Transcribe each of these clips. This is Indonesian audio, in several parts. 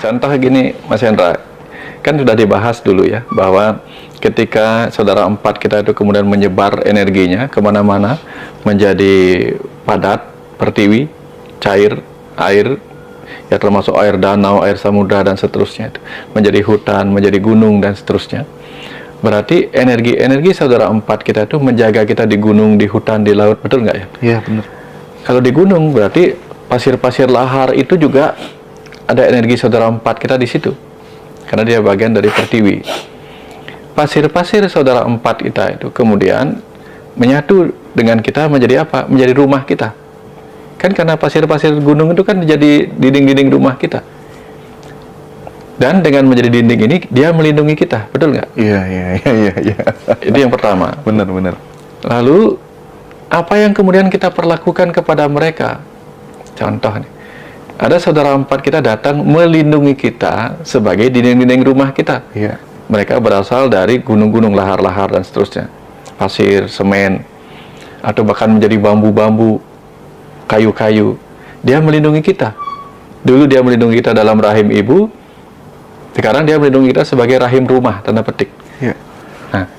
Contoh gini, Mas Hendra, kan sudah dibahas dulu ya, bahwa ketika saudara empat kita itu kemudian menyebar energinya kemana-mana, menjadi padat, pertiwi, cair, air, ya termasuk air danau, air samudra, dan seterusnya, itu menjadi hutan, menjadi gunung, dan seterusnya. Berarti energi saudara empat kita itu menjaga kita di gunung, di hutan, di laut, betul nggak ya? Iya, benar. Kalau di gunung berarti pasir-pasir lahar itu juga ada energi saudara empat kita di situ, karena dia bagian dari pertiwi. Pasir-pasir saudara empat kita itu kemudian menyatu dengan kita menjadi apa? Menjadi rumah kita. Kan karena pasir-pasir gunung itu kan menjadi dinding-dinding rumah kita. Dan dengan menjadi dinding ini, dia melindungi kita, betul nggak? Iya. Itu yang pertama. Benar. Lalu, apa yang kemudian kita perlakukan kepada mereka? Contoh nih, ada saudara empat kita datang melindungi kita sebagai dinding-dinding rumah kita. Iya. Mereka berasal dari gunung-gunung, lahar-lahar, dan seterusnya. Pasir, semen, atau bahkan menjadi bambu-bambu, kayu-kayu. Dia melindungi kita. Dulu dia melindungi kita dalam rahim ibu, sekarang dia melindungi kita sebagai rahim rumah, tanda petik. Iya. Nah,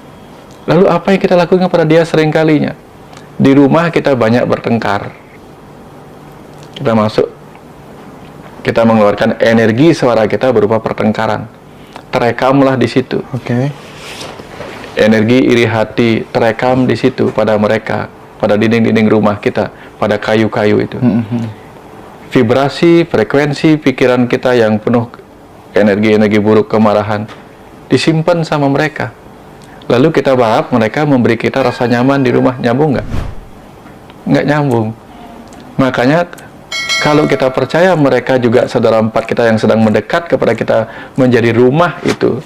lalu apa yang kita lakukan pada dia seringkalinya? Di rumah kita banyak bertengkar. Kita masuk, kita mengeluarkan energi suara kita berupa pertengkaran. Terekamlah di situ. Oke. Energi iri hati terekam di situ pada mereka, pada dinding-dinding rumah kita, pada kayu-kayu itu. Vibrasi, frekuensi pikiran kita yang penuh energi-energi buruk, kemarahan, disimpan sama mereka. Lalu kita berharap mereka memberi kita rasa nyaman di rumah. Nyambung nggak? Nggak nyambung. Makanya kalau kita percaya mereka juga saudara empat kita yang sedang mendekat kepada kita menjadi rumah itu,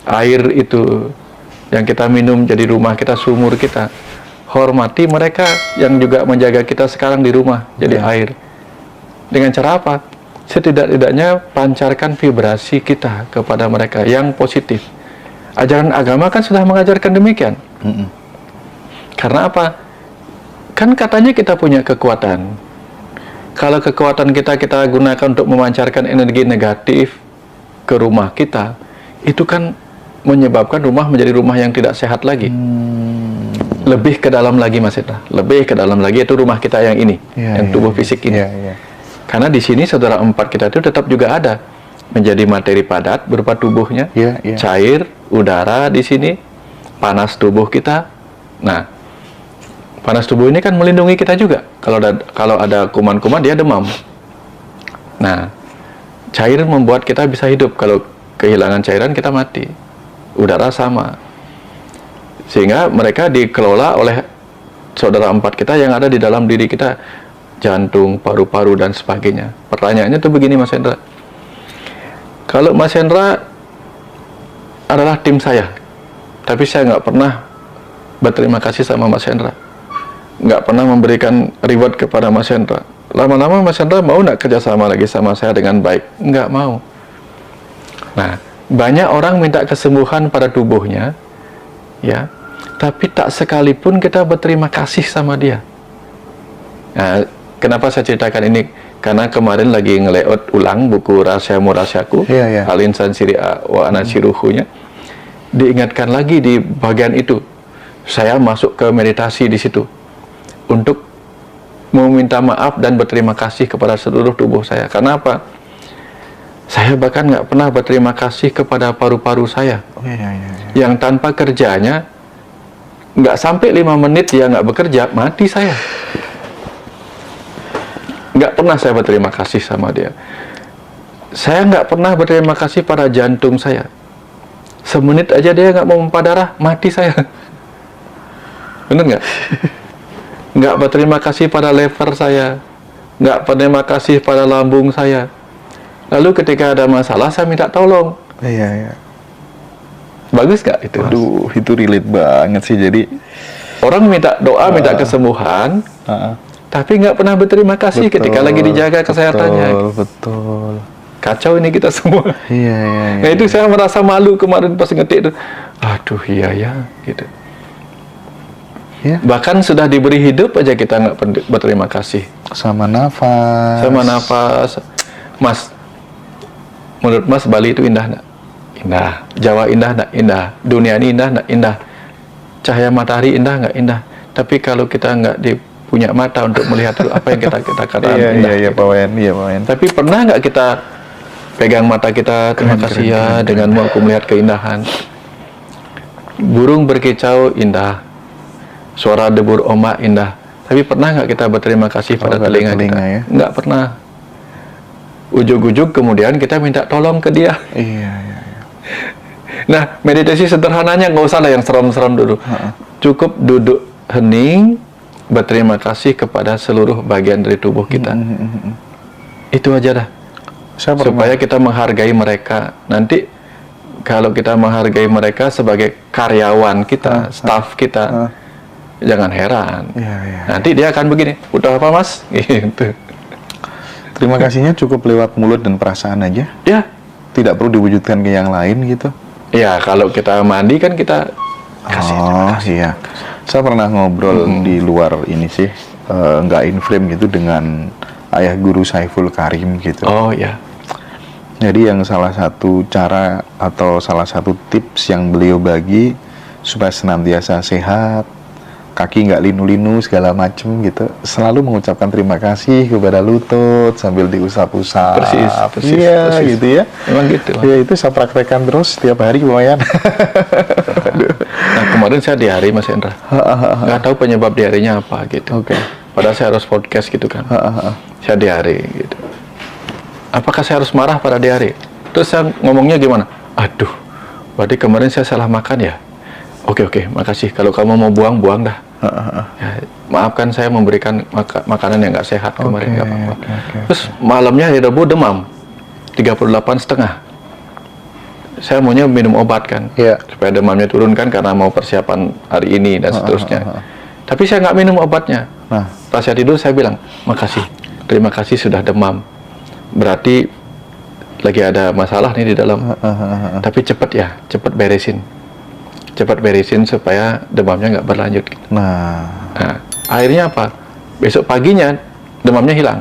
air itu yang kita minum jadi rumah kita, sumur kita. Hormati mereka yang juga menjaga kita sekarang di rumah jadi air. Dengan cara apa? Setidak-tidaknya pancarkan vibrasi kita kepada mereka yang positif. Ajaran agama kan sudah mengajarkan demikian. Karena apa? Kan katanya kita punya kekuatan. Kalau kekuatan kita gunakan untuk memancarkan energi negatif ke rumah kita, itu kan menyebabkan rumah menjadi rumah yang tidak sehat lagi. Lebih ke dalam lagi, Mas Hendra. Lebih ke dalam lagi, itu rumah kita yang ini, yang tubuh fisik ini. Karena di sini saudara empat kita itu tetap juga ada menjadi materi padat berupa tubuhnya, cair, udara di sini, panas tubuh kita. Nah, panas tubuh ini kan melindungi kita juga. Kalau ada kuman-kuman, dia demam. Nah, cair membuat kita bisa hidup. Kalau kehilangan cairan, kita mati. Udara sama. Sehingga mereka dikelola oleh saudara empat kita yang ada di dalam diri kita. Jantung, paru-paru, dan sebagainya. Pertanyaannya tuh begini, Mas Hendra. Kalau Mas Hendra adalah tim saya, tapi saya nggak pernah berterima kasih sama Mas Hendra, nggak pernah memberikan reward kepada Mas Hendra, lama-lama Mas Hendra mau nggak kerjasama lagi sama saya dengan baik? Nggak mau. Nah, banyak orang minta kesembuhan pada tubuhnya, ya, tapi tak sekalipun kita berterima kasih sama dia. Nah, kenapa saya ceritakan ini? Karena kemarin lagi ngelayout ulang buku Rahasiamu Rahasiaku, Al-Insan Siri'a wa Ana Siruhunya. Diingatkan lagi di bagian itu. Saya masuk ke meditasi di situ untuk meminta maaf dan berterima kasih kepada seluruh tubuh saya. Karena apa? Saya bahkan nggak pernah berterima kasih kepada paru-paru saya. Yang tanpa kerjanya, nggak sampai 5 menit dia nggak bekerja, mati saya. Nggak pernah saya berterima kasih sama dia. Saya nggak pernah berterima kasih pada jantung saya. Semenit aja dia nggak mau memompa darah, mati saya. Bener nggak? Nggak berterima kasih pada lever saya, nggak berterima kasih pada lambung saya. Lalu ketika ada masalah, saya minta tolong. Bagus nggak itu? Aduh, itu relate banget sih. Jadi orang minta doa, minta kesembuhan, tapi nggak pernah berterima kasih ketika lagi dijaga kesehatannya. Betul. Kacau ini kita semua. Nah itu saya merasa malu kemarin pas ngetik itu. Aduh iya gitu. Bahkan sudah diberi hidup aja kita nggak berterima kasih. Sama nafas. Mas, Menurut Mas, Bali itu indah nggak? Indah. Jawa indah nggak? Indah. Dunia ini indah nggak? Indah. Cahaya matahari indah nggak? Indah. Tapi kalau kita nggak punya mata untuk melihat itu, apa yang kita katakan indah? Iya, Pak Wayan. Iya, Pak Wayan. Tapi pernah nggak kita pegang mata kita, terima kasih ya, denganmu aku melihat keindahan. Burung berkicau indah, suara debur ombak indah. Tapi pernah nggak kita berterima kasih pada telinga kita? Ya? Nggak pernah. Ujug-ujug kemudian kita minta tolong ke dia. Iya. Nah, meditasi sederhananya nggak usah lah yang serem-serem dulu. Cukup duduk hening, berterima kasih kepada seluruh bagian dari tubuh kita. Itu aja dah. Supaya kita menghargai mereka. Nanti kalau kita menghargai mereka sebagai karyawan kita, staf kita, jangan heran. Nanti dia akan begini, udah apa Mas? Gitu. Terima kasihnya cukup lewat mulut dan perasaan aja. Ya. Tidak perlu diwujudkan ke yang lain gitu. Ya, kalau kita mandi kan kita kasih. Iya. Saya pernah ngobrol di luar ini sih, nggak in frame gitu dengan ayah guru Saiful Karim gitu. Oh ya. Jadi yang salah satu cara atau salah satu tips yang beliau bagi supaya senantiasa sehat, kaki nggak linu-linu segala macem gitu, selalu mengucapkan terima kasih kepada lutut sambil diusap-usap. Persis. Iya, gitu ya. Memang gitu. Ya itu saya praktekkan terus setiap hari lumayan. Nah, kemarin saya diare Mas Hendra. Nggak tahu penyebab diarenya apa gitu. Oke. Padahal saya harus podcast gitu kan. Saya diare gitu. Apakah saya harus marah pada diare? Terus saya ngomongnya gimana? Aduh, berarti kemarin saya salah makan ya? Oke, makasih. Kalau kamu mau buang dah. Ya, maafkan saya memberikan makanan yang nggak sehat kemarin, nggak apa-apa. Terus malamnya hari Rabu demam 38,5. Saya maunya minum obat kan, supaya demamnya turun kan, karena mau persiapan hari ini dan seterusnya. Tapi saya nggak minum obatnya. Pas saya tidur saya bilang, makasih, terima kasih sudah demam. Berarti lagi ada masalah nih di dalam. Tapi cepat beresin supaya demamnya nggak berlanjut. Nah, akhirnya apa? Besok paginya demamnya hilang.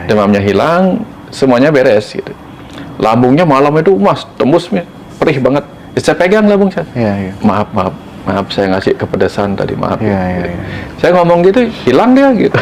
Demamnya hilang, semuanya beres gitu. Lambungnya malam itu mas tembus perih banget. Saya pegang lambung saya. Maaf saya ngasih kepedesan tadi, maaf. Saya ngomong gitu, hilang dia gitu.